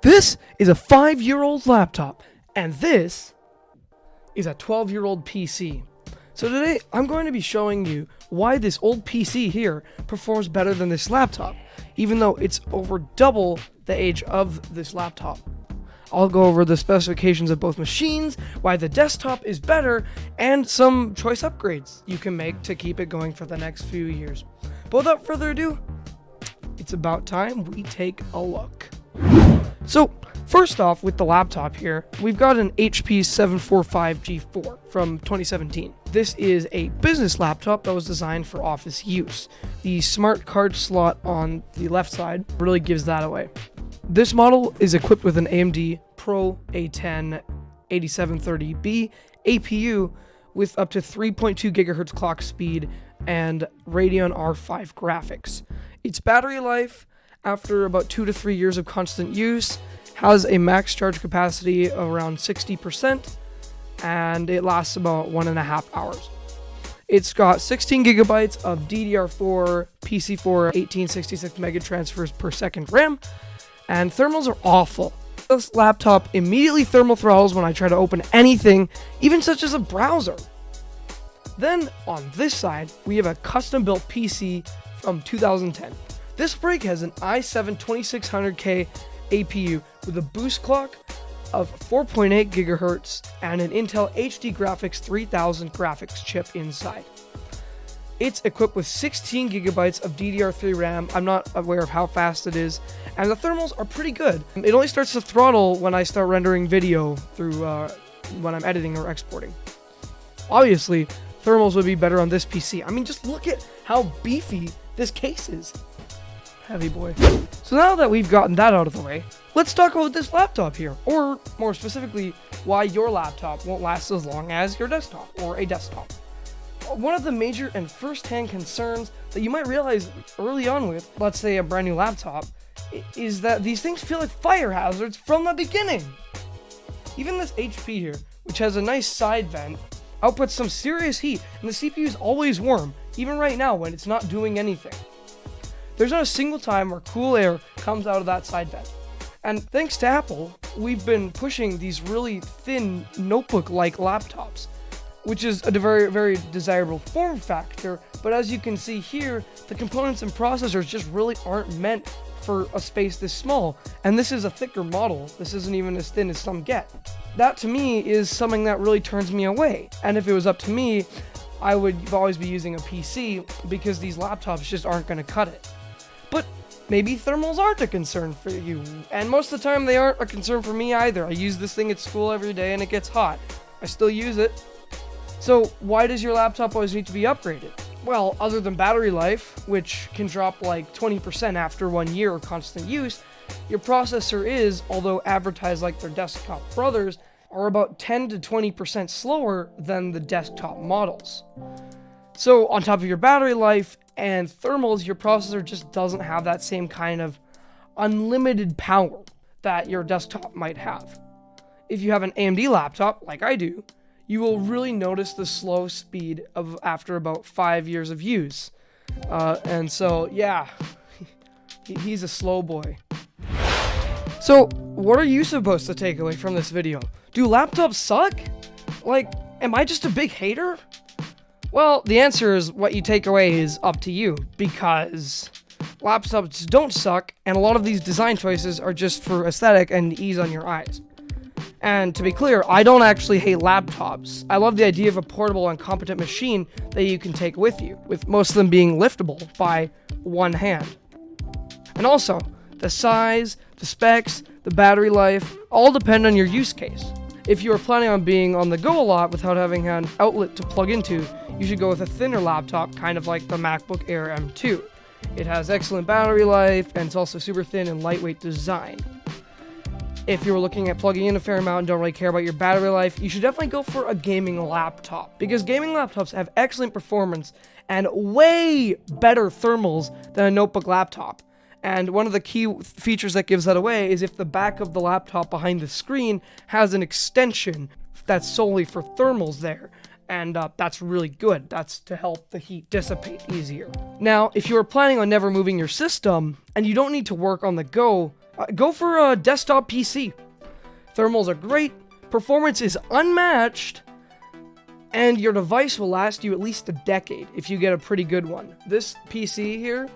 This is a 5-year-old laptop, and this is a 12-year-old PC. So today, I'm going to be showing you why this old PC here performs better than this laptop, even though it's over double the age of this laptop. I'll go over the specifications of both machines, why the desktop is better, and some choice upgrades you can make to keep it going for the next few years. But without further ado, it's about time we take a look. So, first off, with the laptop here, we've got an HP 745G4 from 2017. This is a business laptop that was designed for office use. The smart card slot on the left side really gives that away. This model is equipped with an AMD Pro A10 8730B APU with up to 3.2 GHz clock speed and Radeon R5 graphics. Its battery life, after about 2 to 3 years of constant use, has a max charge capacity of around 60%, and it lasts about 1.5 hours. It's got 16 gigabytes of DDR4 PC4 1866 megatransfers per second RAM, and thermals are awful. This laptop immediately thermal throttles when I try to open anything, even such as a browser. Then, on this side, we have a custom-built PC from 2010. This break has an i7 2600K APU with a boost clock of 4.8 GHz and an Intel HD Graphics 3000 graphics chip inside. It's equipped with 16 gigabytes of DDR3 RAM. I'm not aware of how fast it is, and the thermals are pretty good. It only starts to throttle when I start rendering video through when I'm editing or exporting. Obviously, thermals would be better on this PC. I mean, just look at how beefy this case is. Heavy boy. So now that we've gotten that out of the way, let's talk about this laptop here, or more specifically, why your laptop won't last as long as your desktop, or a desktop. One of the major and first-hand concerns that you might realize early on with, let's say, a brand new laptop, is that these things feel like fire hazards from the beginning. Even this HP here, which has a nice side vent, outputs some serious heat, and the CPU is always warm, even right now when it's not doing anything. There's not a single time where cool air comes out of that side vent. And thanks to Apple, we've been pushing these really thin notebook-like laptops, which is a very, very desirable form factor, but as you can see here, the components and processors just really aren't meant for a space this small, and this is a thicker model. This isn't even as thin as some get. That to me is something that really turns me away, and if it was up to me, I would always be using a PC because these laptops just aren't going to cut it. But maybe thermals aren't a concern for you, and most of the time they aren't a concern for me either. I use this thing at school every day and it gets hot. I still use it. So why does your laptop always need to be upgraded? Well, other than battery life, which can drop like 20% after 1 year of constant use, your processor is, although advertised like their desktop brothers, are about 10 to 20% slower than the desktop models. So on top of your battery life and thermals, your processor just doesn't have that same kind of unlimited power that your desktop might have. If you have an AMD laptop, like I do, you will really notice the slow speed of after about 5 years of use. And so, yeah, he's a slow boy. So, what are you supposed to take away from this video? Do laptops suck? Like, am I just a big hater? Well, the answer is what you take away is up to you, because laptops don't suck, and a lot of these design choices are just for aesthetic and ease on your eyes. And to be clear, I don't actually hate laptops. I love the idea of a portable and competent machine that you can take with you, with most of them being liftable by one hand. And also, the size, the specs, the battery life, all depend on your use case. If you are planning on being on the go a lot without having an outlet to plug into, you should go with a thinner laptop, kind of like the MacBook Air M2. It has excellent battery life, and it's also super thin and lightweight design. If you're looking at plugging in a fair amount and don't really care about your battery life, you should definitely go for a gaming laptop, because gaming laptops have excellent performance and way better thermals than a notebook laptop. And one of the key features that gives that away is if the back of the laptop behind the screen has an extension that's solely for thermals there. And that's really good. That's to help the heat dissipate easier. Now, if you are planning on never moving your system and you don't need to work on the go, go for a desktop PC. Thermals are great, performance is unmatched, and your device will last you at least a decade if you get a pretty good one. This PC here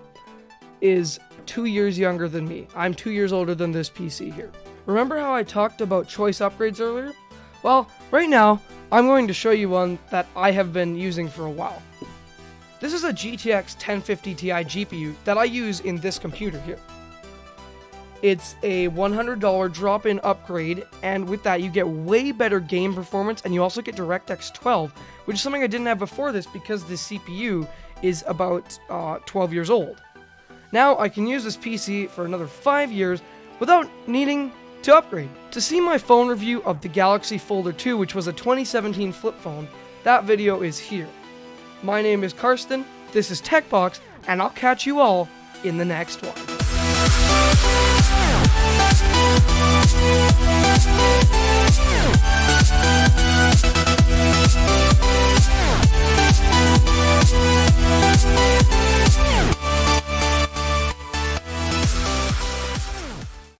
is 2 years younger than me. I'm 2 years older than this PC here. Remember how I talked about choice upgrades earlier? Well, right now, I'm going to show you one that I have been using for a while. This is a GTX 1050 Ti GPU that I use in this computer here. It's a $100 drop-in upgrade, and with that you get way better game performance, and you also get DirectX 12, which is something I didn't have before this because the CPU is about 12 years old. Now I can use this PC for another 5 years without needing to upgrade. To see my phone review of the Galaxy Folder 2, which was a 2017 flip phone, that video is here. My name is Karsten, this is TechBox, and I'll catch you all in the next one.